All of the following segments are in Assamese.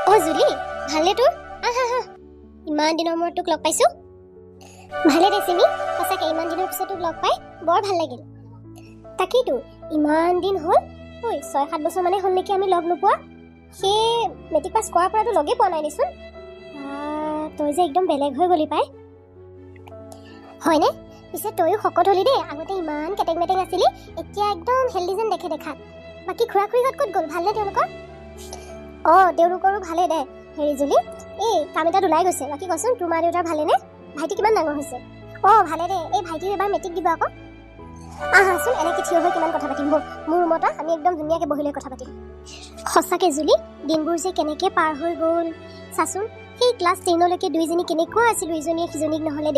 অ' জুলি, ভালনে তোৰ? আহা আহা, ইমান দিনৰ মূৰত তোক লগ পাইছোঁ। ভালে দে চিমি, সঁচাকে ইমান দিনৰ পিছত তোক লগ পাই বৰ ভাল লাগিল। তাকেইতো, ইমান দিন হ'ল। ঐ 6-7 বছৰ মানে হ'ল নেকি আমি লগ নোপোৱা। সেই মেট্ৰিক পাছ কৰাৰ পৰাতো লগেই পোৱা নাই দেচোন। তই যে একদম বেলেগ হৈ গলি পাই। হয়নে? পিছে তইও শকত হলি দেই। আগতে ইমান কেটেং মেটেং আছিলি, এতিয়া একদম হেল্ডি যেন দেখে দেখাত। বাকী খুৰা খুৰীহঁত ক'ত গ'ল? ভালনে তেওঁলোকৰ? তেওঁলোকৰো ভালে দে। হেৰি জুলি, এই কাম এটাত ওলাই গৈছে। বাকী কচোন, তোৰ মা দেউতাৰ ভালেনে? ভাইটি কিমান ডাঙৰ হৈছে? ভালে দে। এই ভাইটিও এবাৰ মেট্ৰিক দিব আকৌ। আহাচোন, এনেকৈ থিয় হৈ কিমান কথা পাতিম। মোৰ ৰুমত আমি একদম ধুনীয়াকৈ বহি লৈ কথা পাতিম। সঁচাকৈ জুলি, দিনবোৰ যে কেনেকৈ পাৰ হৈ গ'ল চাচোন। সেই ক্লাছ 10লৈকে দুইজনী কেনেকুৱা আছিলোঁ, ইজনীয়ে সিজনীক নহ'লে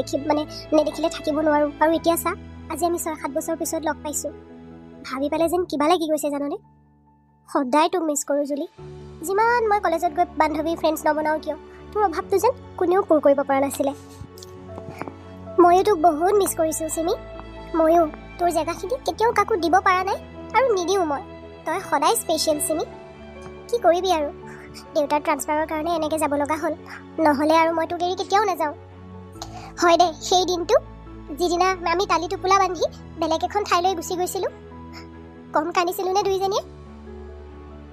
নেদেখিলে থাকিব নোৱাৰোঁ। আৰু এতিয়া চা, আজি আমি 6-7 বছৰ পিছত লগ পাইছোঁ। ভাবি পেলাই যেন কিবা লাগি গৈছে জাননে। সদায় তোক মিছ কৰোঁ জুলি। যিমান মই কলেজত গৈ বান্ধৱী ফ্ৰেণ্ডছ নবনাওঁ কিয়, তোৰ অভাৱটো যেন কোনেও পূৰ কৰিব পৰা নাছিলে। ময়ো তোক বহুত মিছ কৰিছোঁ চিমি। ময়ো তোৰ জেগাখিনি কেতিয়াও কাকো দিব পৰা নাই আৰু নিদিওঁ মই। তই সদায় স্পেচিয়েল চিমি। কি কৰিবি আৰু, দেউতাৰ ট্ৰান্সফাৰৰ কাৰণে এনেকৈ যাব লগা হ'ল। নহ'লে আৰু মই তোক এৰি কেতিয়াও নাযাওঁ। হয় দে, সেই দিনটো যিদিনা আমি টালি টোপোলা বান্ধি বেলেগ এখন ঠাইলৈ গুচি গৈছিলোঁ, কম কান্দিছিলোঁ নে দুইজনীয়ে?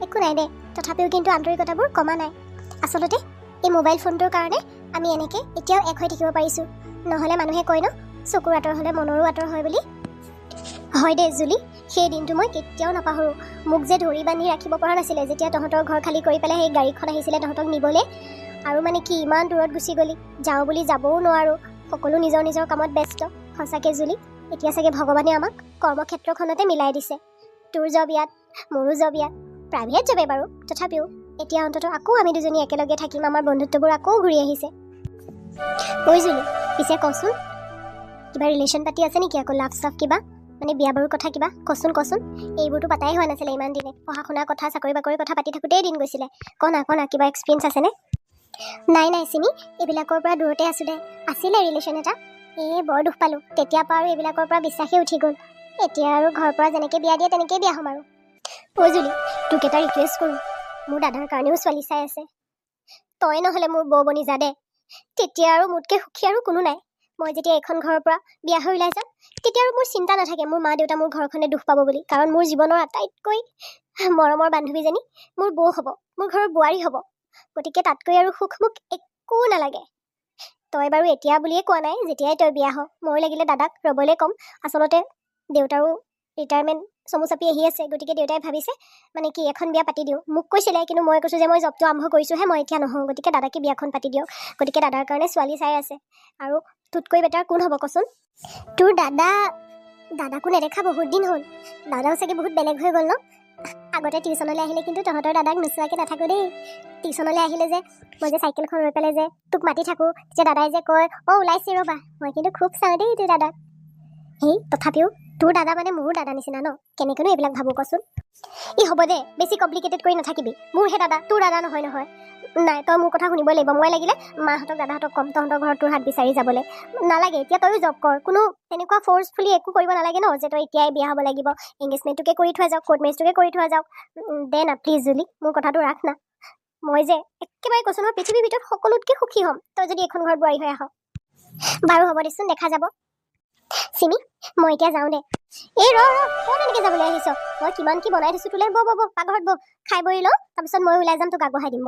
একো নাই দে, তথাপিও কিন্তু আন্তৰিকতাবোৰ কমা নাই। আচলতে এই মোবাইল ফোনটোৰ কাৰণে আমি এনেকৈ এতিয়াও এক হৈ থাকিব পাৰিছোঁ। নহ'লে মানুহে কয় ন, চকুৰ আঁতৰ হ'লে মনৰো আঁতৰ হয় বুলি। হয় দে জুলি, সেই দিনটো মই কেতিয়াও নাপাহৰোঁ। মোক যে ধৰি বান্ধি ৰাখিব পৰা নাছিলে যেতিয়া তহঁতৰ ঘৰ খালী কৰি পেলাই সেই গাড়ীখন আহিছিলে তহঁতক নিবলৈ। আৰু মানে কি ইমান দূৰত গুচি গ'লি, যাওঁ বুলি যাবও নোৱাৰোঁ। সকলো নিজৰ নিজৰ কামত ব্যস্ত। সঁচাকৈ জুলি, এতিয়া চাগে ভগৱানে আমাক কৰ্মক্ষেত্ৰখনতে মিলাই দিছে। তোৰ জব ইয়াত, মোৰো জব ইয়াত। প্ৰাইভেট জবে বাৰু, তথাপিও এতিয়া অন্ততঃ আকৌ আমি দুজনী একেলগে থাকিম। আমাৰ বন্ধুত্ববোৰ আকৌ ঘূৰি আহিছে। ঐ জুলি, পিছে কচোন, কিবা ৰিলেশ্যন পাতি আছে নেকি আকৌ? লাভ চাভ কিবা, মানে বিয়া বাৰুৰ কথা কিবা কচোন। এইবোৰতো পাতাই হোৱা নাছিলে ইমান দিনে। পঢ়া শুনাৰ কথা, চাকৰি বাকৰিৰ কথা পাতি থাকোঁতেই দিন গৈছিলে। কনা কিবা এক্সপিৰিয়েঞ্চ আছেনে? নাই চিমি, এইবিলাকৰ পৰা দূৰতে আছোঁ দে। আছিলে ৰিলেশ্যন এটা, বৰ দুখ পালোঁ। তেতিয়াৰ পৰা আৰু এইবিলাকৰ পৰা বিশ্বাসেই উঠি গ'ল। এতিয়া আৰু ঘৰৰ পৰা যেনেকৈ বিয়া দিয়ে তেনেকেই বিয়া হ'ম আৰু। ঐ জুলি, তোক এটা ৰিকুৱেষ্ট কৰোঁ। মোৰ দাদাৰ কাৰণেও ছোৱালী চাই আছে। তই নহ'লে মোৰ বৌ বনি যা দে। তেতিয়া আৰু মোতকৈ সুখী আৰু কোনো নাই। মই যেতিয়া এইখন ঘৰৰ পৰা বিয়া হৈ ওলাই যাম, তেতিয়া আৰু মোৰ চিন্তা নাথাকে মোৰ মা দেউতা মোৰ ঘৰখনে দুখ পাব বুলি। কাৰণ মোৰ জীৱনৰ আটাইতকৈ মৰমৰ বান্ধৱীজনী মোৰ বৌ হ'ব, মোৰ ঘৰৰ বোৱাৰী হ'ব। গতিকে তাতকৈ আৰু সুখ মোক একো নালাগে। তই বাৰু এতিয়া বুলিয়ে কোৱা নাই, যেতিয়াই তই বিয়া হ, মই লাগিলে দাদাক ৰ'বলৈ ক'ম। আচলতে দেউতাৰো ৰিটায়াৰমেণ্ট চমু চাপি আহি আছে। গতিকে দেউতাই ভাবিছে মানে কি এখন বিয়া পাতি দিওঁ। মোক কৈছিলে, কিন্তু মই কৈছোঁ যে মই জবটো আৰম্ভ কৰিছোঁহে, মই এতিয়া নহওঁ। গতিকে দাদাকে বিয়াখন পাতি দিয়ক। গতিকে দাদাৰ কাৰণে ছোৱালী চাই আছে। আৰু তোতকৈ বেটাৰ কোন হ'ব কচোন? তোৰ দাদাকো নেদেখা বহুত দিন হ'ল। দাদাও চাগে বহুত বেলেগ হৈ গ'ল ন? আগতে টিউশ্যনলৈ আহিলে কিন্তু তহঁতৰ দাদাক নোচোৱাকৈ নাথাকোঁ দেই। টিউশ্যনলৈ আহিলে যে মই যে চাইকেলখন লৈ পেলাই যে তোক মাতি থাকোঁ, তেতিয়া দাদাই যে কয় ওলাইছে ৰ'বা। মই কিন্তু খুব চাওঁ দেই তোৰ দাদাক। তথাপিও তোৰ দাদা মানে মোৰো দাদা নিচিনা ন? কেনেকৈনো এইবিলাক ভাবোঁ কচোন? হ'ব দে, বেছি কমপ্লিকেটেড কৰি নাথাকিবি। মোৰহে দাদা, তোৰ দাদা নহয়। নাই, তই মোৰ কথা শুনিবই লাগিব। মই লাগিলে মাহঁতক দাদাহঁতক ক'ম তহঁতৰ ঘৰত তোৰ হাত বিচাৰি যাবলৈ। নালাগে, এতিয়া তইও জব কৰ। কোনো তেনেকুৱা ফ'ৰ্চফুলি একো কৰিব নালাগে ন, যে তই এতিয়াই বিয়া হ'ব লাগিব। এংগেজমেণ্টটোকে কৰি থোৱা যাওক, কৰ্ট মেৰেজটোকে কৰি থোৱা যাওক। দে না প্লিজ জুলি, মোৰ কথাটো ৰাখ না। মই যে একেবাৰে কৈছোঁ নহয়, পৃথিৱীৰ ভিতৰত সকলোতকৈ সুখী হ'ম তই যদি এইখন ঘৰত বোৱাৰী হৈ আহ। বাৰু হ'ব দেচোন, দেখা যাব। চিমি, মই এতিয়া যাওঁ দে। ৰ ক'ত এনেকৈ যাবলৈ আহিছ? মই কিমান কি বনাই থৈছোঁ তোলৈ। পাকঘৰত খাই বৈ লওঁ, তাৰপিছত মই ওলাই যাম, তোক আগবঢ়াই দিম।